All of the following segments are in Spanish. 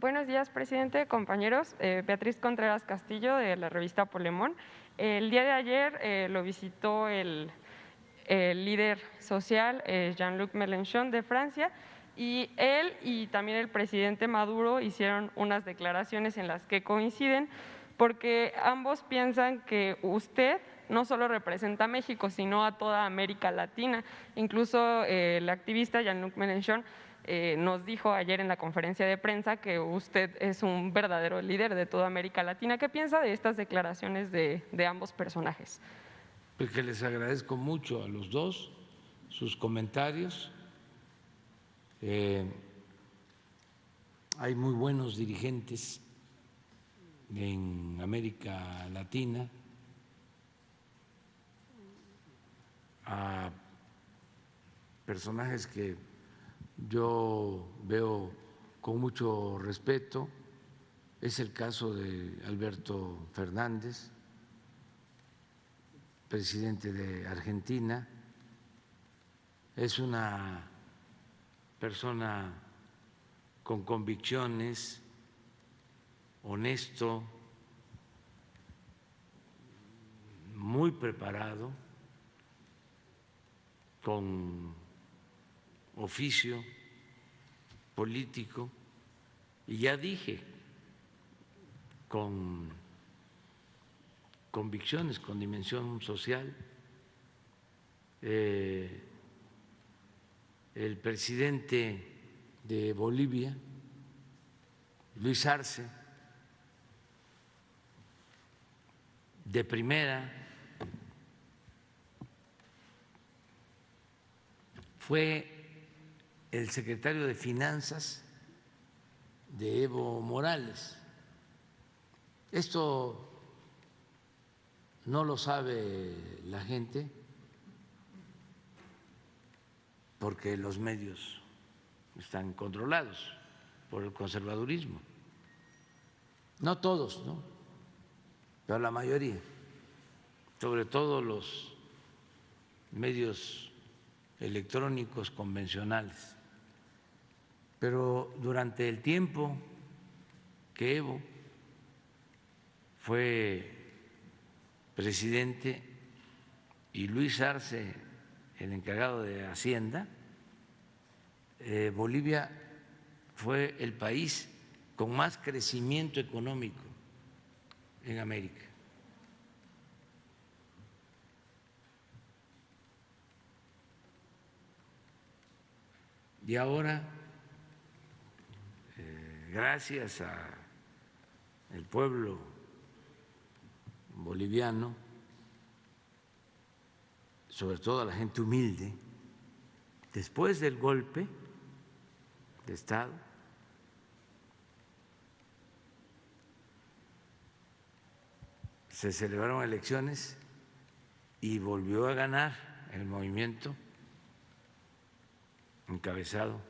Buenos días, presidente, compañeros. Beatriz Contreras Castillo, de la revista Polemón. El día de ayer lo visitó el líder social Jean-Luc Mélenchon de Francia, y él y también el presidente Maduro hicieron unas declaraciones en las que coinciden, porque ambos piensan que usted no solo representa a México, sino a toda América Latina. Incluso el activista Jean-Luc Mélenchon nos dijo ayer en la conferencia de prensa que usted es un verdadero líder de toda América Latina. ¿Qué piensa de estas declaraciones de ambos personajes? Pues que les agradezco mucho a los dos sus comentarios. Hay muy buenos dirigentes en América Latina, a personajes que yo veo con mucho respeto. Es el caso de Alberto Fernández, presidente de Argentina. Es una persona con convicciones, honesto, muy preparado, con oficio político, y ya dije, con convicciones, con dimensión social. El presidente de Bolivia, Luis Arce, de primera, fue el secretario de Finanzas de Evo Morales. Esto no lo sabe la gente porque los medios están controlados por el conservadurismo. No todos, ¿no? Pero la mayoría, sobre todo los medios electrónicos convencionales. Pero durante el tiempo que Evo fue presidente y Luis Arce el encargado de Hacienda, Bolivia fue el país con más crecimiento económico en América. Y ahora, gracias al pueblo boliviano, sobre todo a la gente humilde, después del golpe de Estado, se celebraron elecciones y volvió a ganar el movimiento encabezado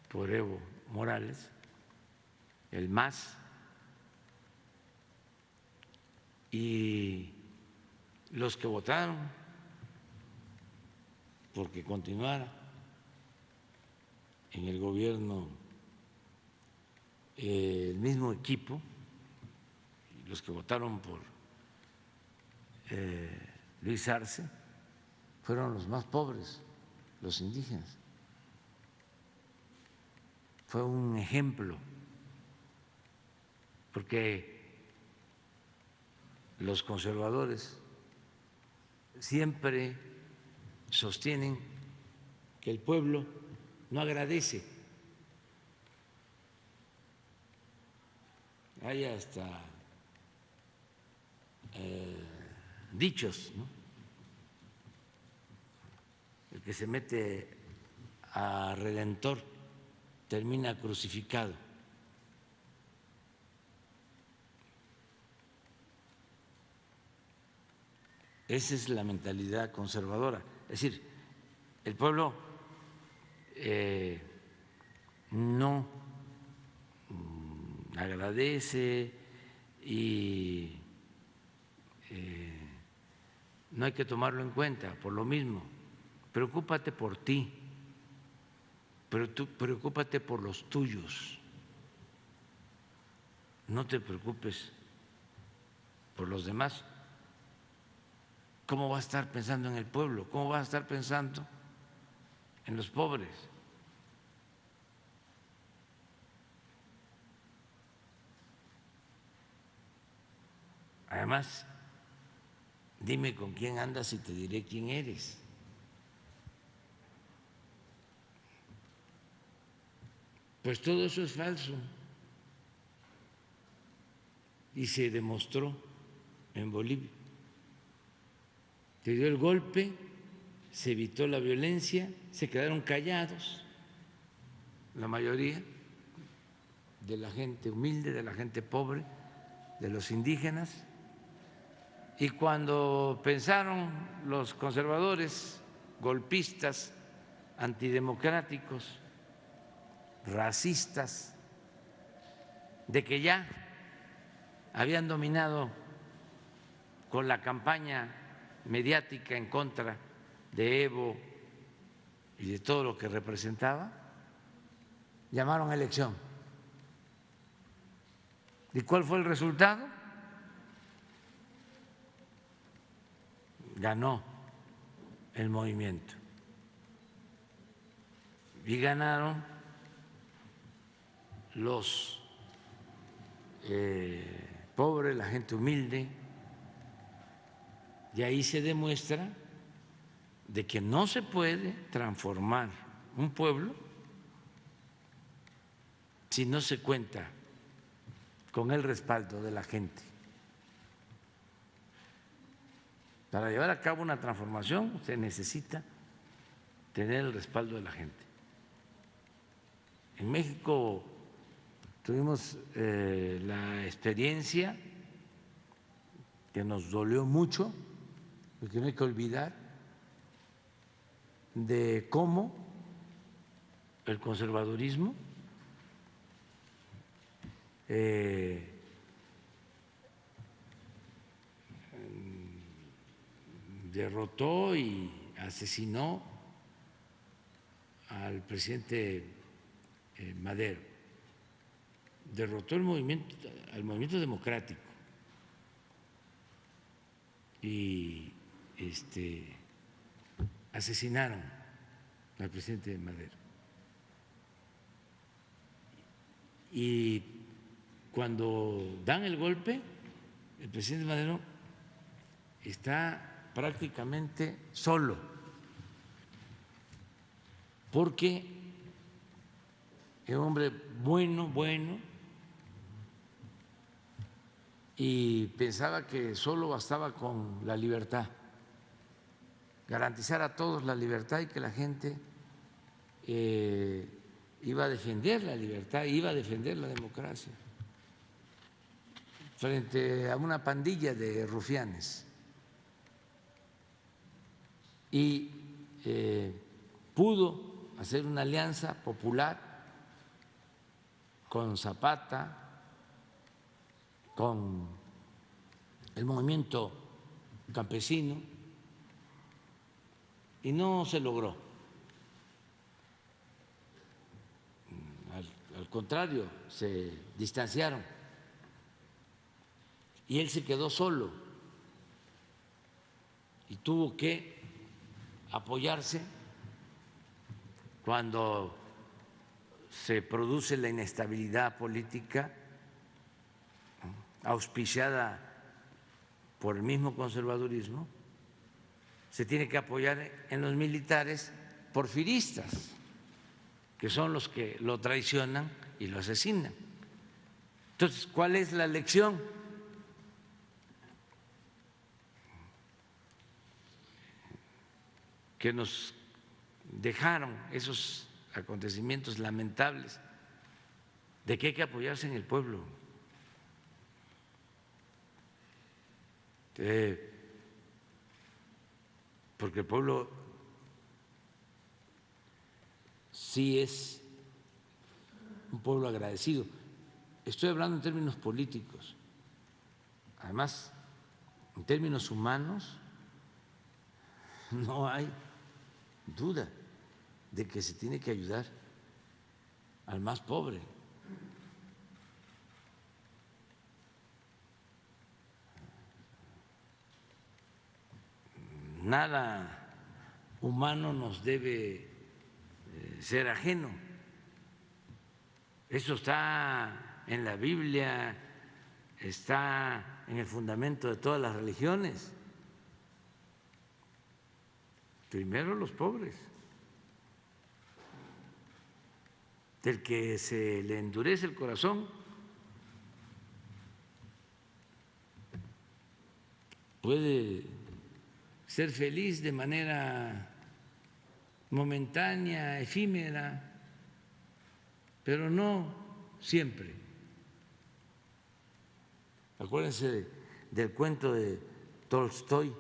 por Evo Morales, el MAS, y los que votaron porque continuara en el gobierno el mismo equipo, los que votaron por Luis Arce, fueron los más pobres, los indígenas. Fue un ejemplo, porque los conservadores siempre sostienen que el pueblo no agradece. Hay hasta dichos, ¿no? El que se mete a redentor termina crucificado. Esa es la mentalidad conservadora. Es decir, el pueblo no agradece y no hay que tomarlo en cuenta. Por lo mismo, preocúpate por ti, pero tú preocúpate por los tuyos. no te preocupes por los demás. ¿Cómo va a estar pensando en el pueblo? ¿Cómo va a estar pensando en los pobres? Además, dime con quién andas y te diré quién eres. Pues todo eso es falso. Y se demostró en Bolivia. Se dio el golpe, se evitó la violencia, se quedaron callados la mayoría de la gente humilde, de la gente pobre, de los indígenas. Y cuando pensaron los conservadores, golpistas, antidemocráticos, racistas, de que ya habían dominado con la campaña mediática en contra de Evo y de todo lo que representaba, llamaron a elección. ¿Y cuál fue el resultado? Ganó el movimiento y ganaron los pobres, la gente humilde, y ahí se demuestra de que no se puede transformar un pueblo si no se cuenta con el respaldo de la gente. Para llevar a cabo una transformación se necesita tener el respaldo de la gente. En México tuvimos la experiencia que nos dolió mucho, porque no hay que olvidar, de cómo el conservadurismo derrotó y asesinó al presidente Madero, derrotó al movimiento democrático y asesinaron al presidente Madero. Y cuando dan el golpe, el presidente Madero está prácticamente solo, porque es un hombre bueno, y pensaba que solo bastaba con la libertad, garantizar a todos la libertad y que la gente iba a defender la libertad, iba a defender la democracia frente a una pandilla de rufianes. Y pudo hacer una alianza popular con Zapata, con el movimiento campesino, y no se logró. Al contrario, se distanciaron y él se quedó solo y tuvo que apoyarse cuando se produce la inestabilidad política auspiciada por el mismo conservadurismo. Se tiene que apoyar en los militares porfiristas, que son los que lo traicionan y lo asesinan. Entonces, ¿cuál es la lección? Que nos dejaron esos acontecimientos lamentables, de que hay que apoyarse en el pueblo. Porque el pueblo sí es un pueblo agradecido. Estoy hablando en términos políticos. Además, en términos humanos, no hay duda de que se tiene que ayudar al más pobre. nada humano nos debe ser ajeno. Eso está en la Biblia, está en el fundamento de todas las religiones. Primero los pobres. Del que se le endurece el corazón puede ser feliz de manera momentánea, efímera, pero no siempre. Acuérdense del cuento de Tolstoy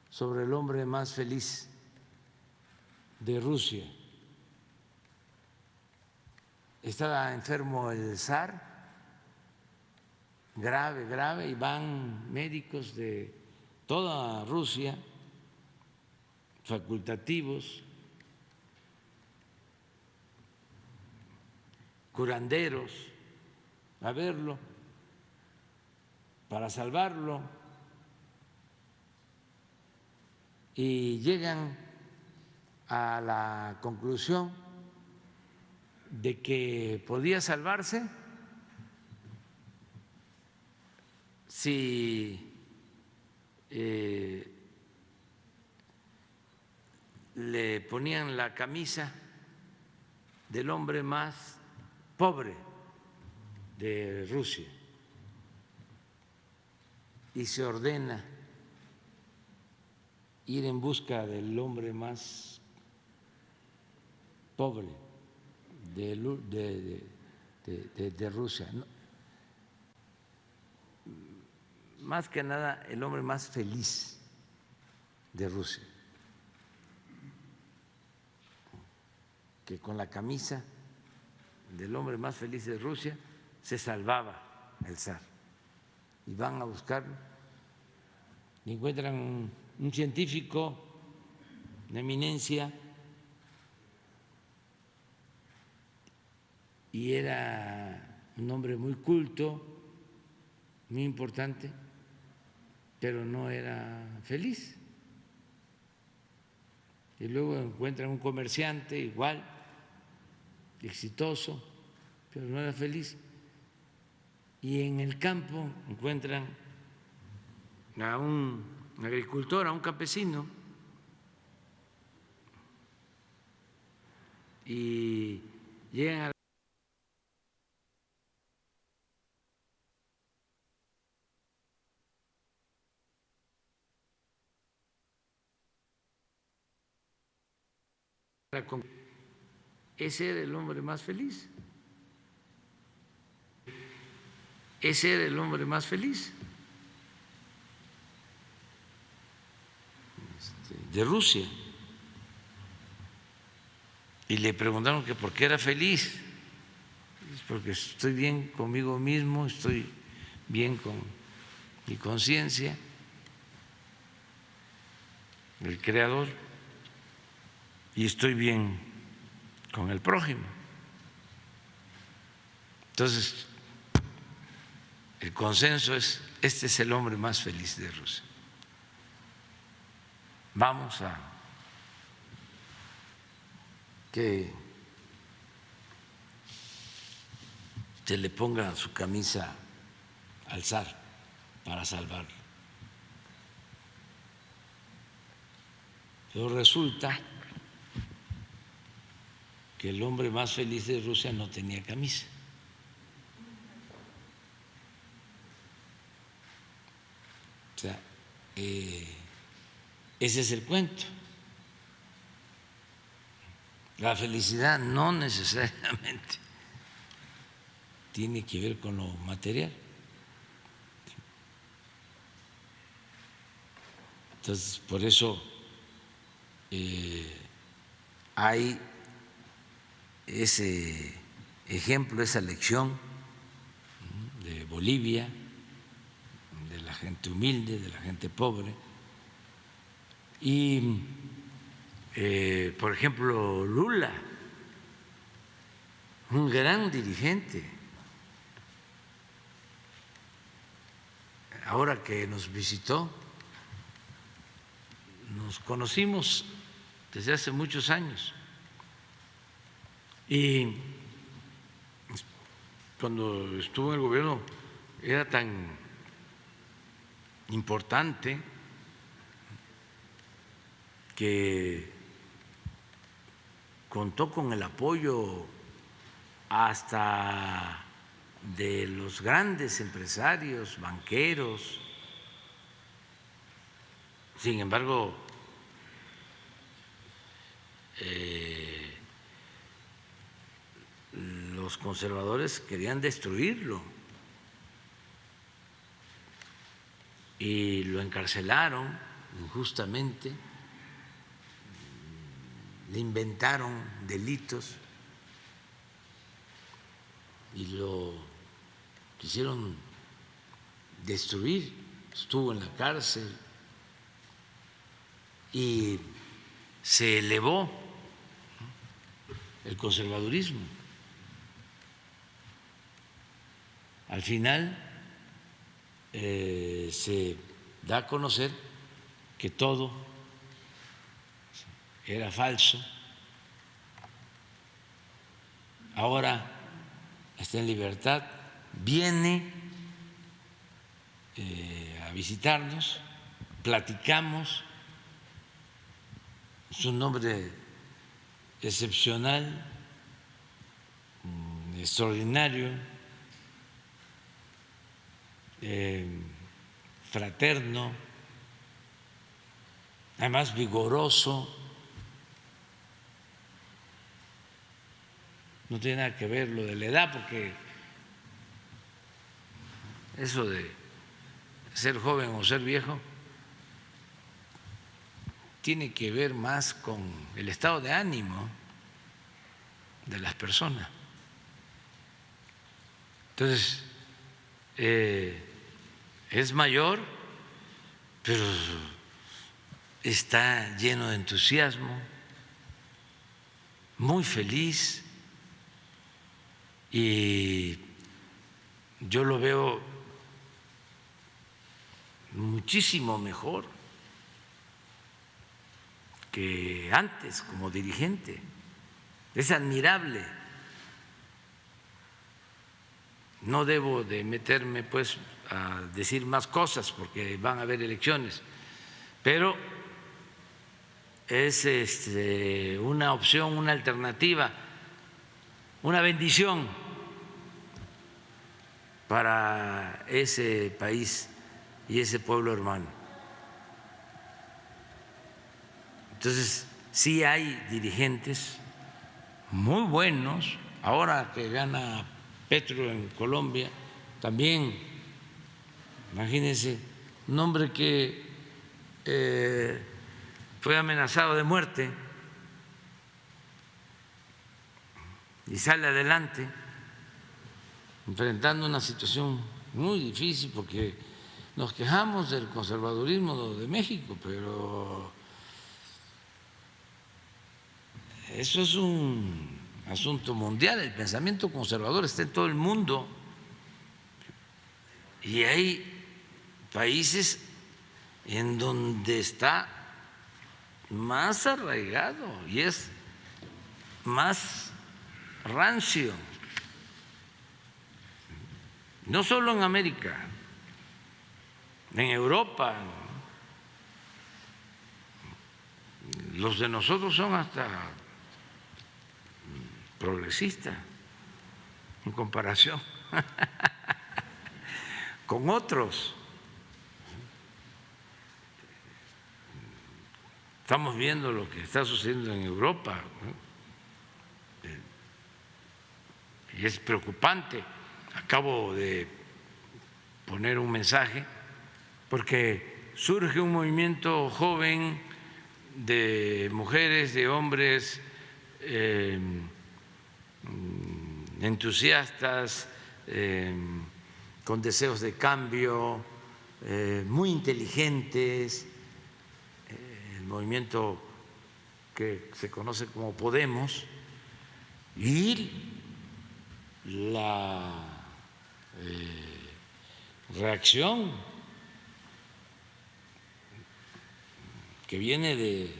sobre el hombre más feliz de Rusia. Estaba enfermo el zar, grave, y van médicos de toda Rusia, facultativos, curanderos, a verlo para salvarlo, y llegan a la conclusión de que podía salvarse si le ponían la camisa del hombre más pobre de Rusia y se ordena ir en busca del hombre más pobre de Rusia. Más que nada, el hombre más feliz de Rusia, que con la camisa del hombre más feliz de Rusia se salvaba el zar. Y van a buscarlo y encuentran un científico de eminencia, y era un hombre muy culto, muy importante, pero no era feliz. Y luego encuentran un comerciante igual, exitoso, pero no era feliz. Y en el campo encuentran a un agricultor, a un campesino, y llegan a ese era el hombre más feliz. Ese era el hombre más feliz de Rusia. Y le preguntaron que por qué era feliz. Es porque estoy bien conmigo mismo, estoy bien con mi conciencia, el Creador, y estoy bien con el prójimo. Entonces, el consenso es: este es el hombre más feliz de Rusia. Vamos a que se le ponga su camisa al zar para salvarlo. Pero resulta que el hombre más feliz de Rusia no tenía camisa. O sea, ese es el cuento. La felicidad no necesariamente tiene que ver con lo material. Entonces, por eso hay ese ejemplo, esa lección de Bolivia, de la gente humilde, de la gente pobre. Y, por ejemplo, Lula, un gran dirigente, ahora que nos visitó, nos conocimos desde hace muchos años y cuando estuvo en el gobierno era tan importante que contó con el apoyo hasta de los grandes empresarios, banqueros. Sin embargo, los conservadores querían destruirlo y lo encarcelaron injustamente, le inventaron delitos y lo quisieron destruir, estuvo en la cárcel y se elevó el conservadurismo. Al final se da a conocer que todo era falso. Ahora está en libertad, viene a visitarnos, platicamos. Es un hombre excepcional, extraordinario, fraterno, además vigoroso. No tiene nada que ver lo de la edad, porque eso de ser joven o ser viejo tiene que ver más con el estado de ánimo de las personas. Entonces, es mayor, pero está lleno de entusiasmo, muy feliz, y yo lo veo muchísimo mejor que antes como dirigente. Es admirable. No debo de meterme pues a decir más cosas porque van a haber elecciones, pero es una opción, una alternativa, una bendición para ese país y ese pueblo hermano. Entonces, sí hay dirigentes muy buenos. Ahora que gana Petro en Colombia, también, imagínense, un hombre que fue amenazado de muerte y sale adelante enfrentando una situación muy difícil, porque nos quejamos del conservadurismo de México, pero eso es un asunto mundial. El pensamiento conservador está en todo el mundo y hay países en donde está más arraigado y es más rancio. No solo en América, en Europa. Los de nosotros son hasta progresistas en comparación con otros. Estamos viendo lo que está sucediendo en Europa, y es preocupante. Acabo de poner un mensaje porque surge un movimiento joven de mujeres, de hombres entusiastas, con deseos de cambio, muy inteligentes, el movimiento que se conoce como Podemos, y la reacción que viene de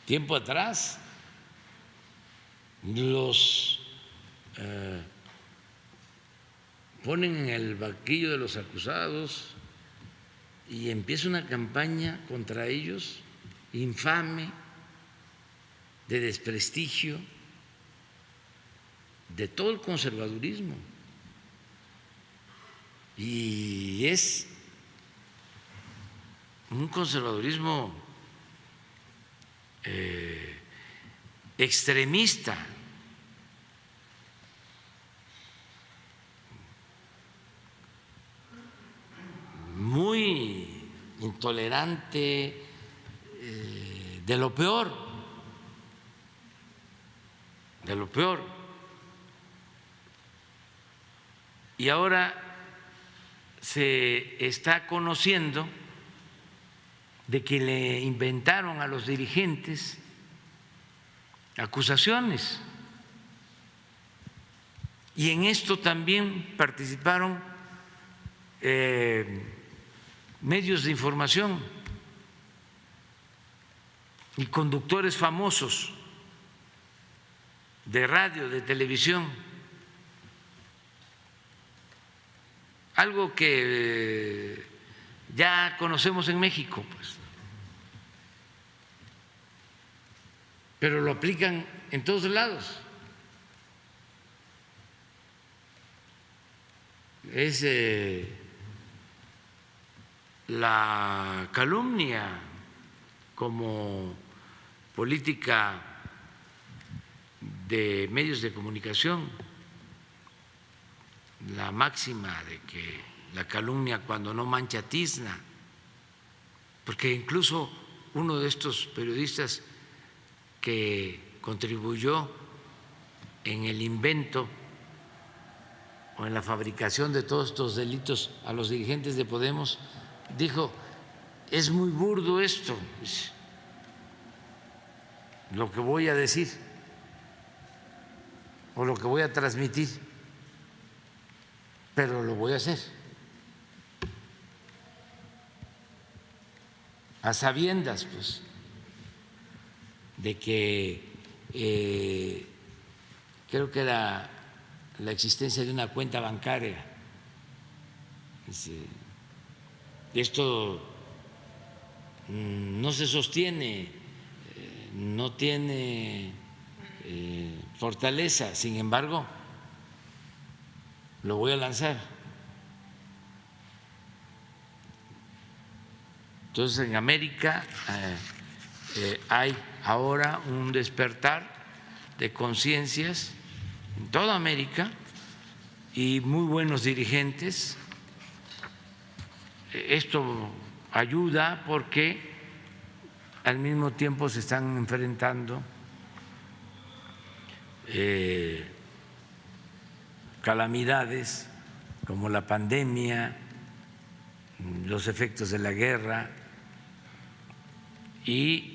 tiempo atrás. Los ponen en el banquillo de los acusados y empieza una campaña contra ellos infame, de desprestigio de todo el conservadurismo. Y es un conservadurismo extremista. Muy intolerante, de lo peor, de lo peor. Y ahora se está conociendo de que le inventaron a los dirigentes acusaciones. Y en esto también participaron medios de información y conductores famosos de radio, de televisión, algo que ya conocemos en México, pues, pero lo aplican en todos lados. Es la calumnia como política de medios de comunicación, la máxima de que la calumnia cuando no mancha tizna, porque incluso uno de estos periodistas que contribuyó en el invento o en la fabricación de todos estos delitos a los dirigentes de Podemos dijo: es muy burdo esto, lo que voy a decir o lo que voy a transmitir, pero lo voy a hacer a sabiendas, pues, de que creo que era la existencia de una cuenta bancaria. Esto no se sostiene, no tiene fortaleza, sin embargo, lo voy a lanzar. Entonces, en América hay ahora un despertar de conciencias en toda América y muy buenos dirigentes. Esto ayuda porque al mismo tiempo se están enfrentando calamidades como la pandemia, los efectos de la guerra y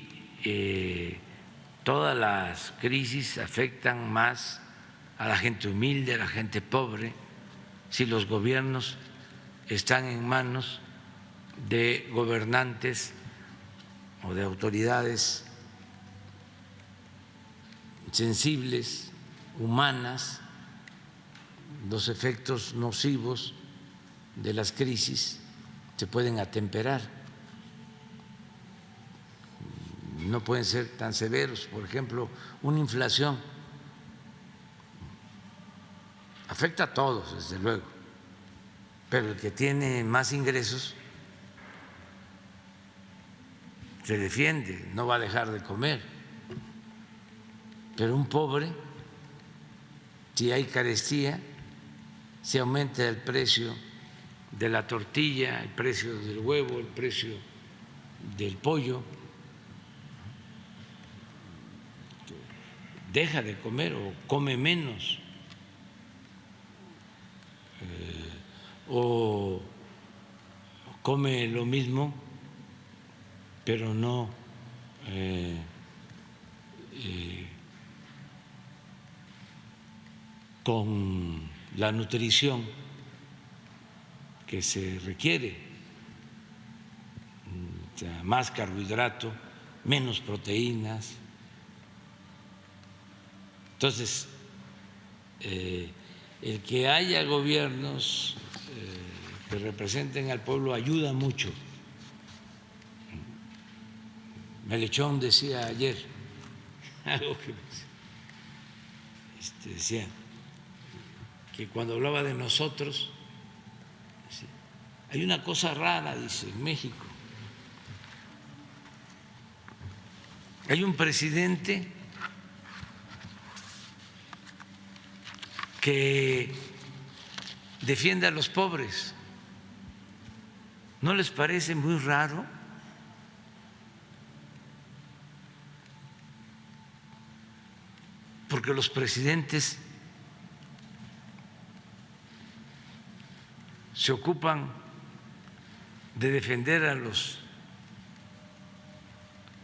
todas las crisis afectan más a la gente humilde, a la gente pobre, si los gobiernos están en manos de gobernantes o de autoridades sensibles, humanas. Los efectos nocivos de las crisis se pueden atemperar, no pueden ser tan severos. Por ejemplo, una inflación afecta a todos, desde luego, pero el que tiene más ingresos se defiende, no va a dejar de comer, pero un pobre, si hay carestía, si aumenta el precio de la tortilla, el precio del huevo, el precio del pollo, deja de comer o come menos, o come lo mismo pero no con la nutrición que se requiere. o sea, más carbohidrato, menos proteínas. Entonces, el que haya gobiernos que representen al pueblo ayuda mucho. Melechón decía ayer algo que decía que cuando hablaba de nosotros, hay una cosa rara, dice, en México. Hay un presidente que defiende a los pobres. ¿No les parece muy raro? Porque los presidentes se ocupan de defender a los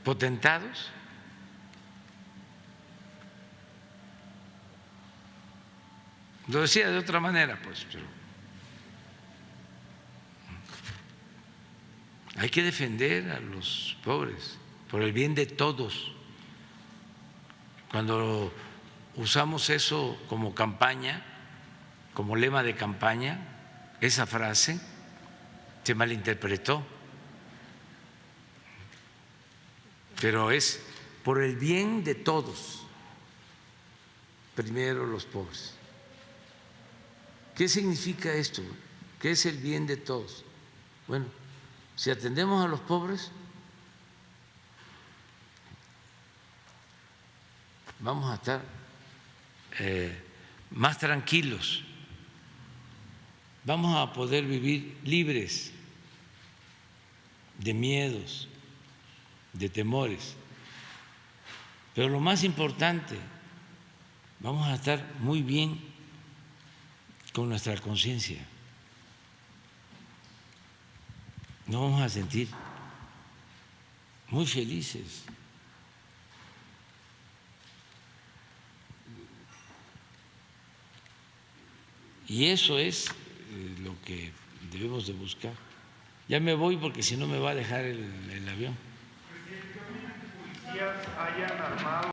potentados. Lo decía de otra manera, pues, pero hay que defender a los pobres por el bien de todos. Cuando usamos eso como campaña, como lema de campaña, esa frase se malinterpretó, pero es por el bien de todos, primero los pobres. ¿Qué significa esto? ¿Qué es el bien de todos? Bueno, si atendemos a los pobres, vamos a estar más tranquilos, vamos a poder vivir libres de miedos, de temores, pero lo más importante, vamos a estar muy bien con nuestra conciencia, nos vamos a sentir muy felices. Y eso es lo que debemos de buscar. Ya me voy porque si no me va a dejar el avión. Presidente, ¿qué opinas que policías hayan armado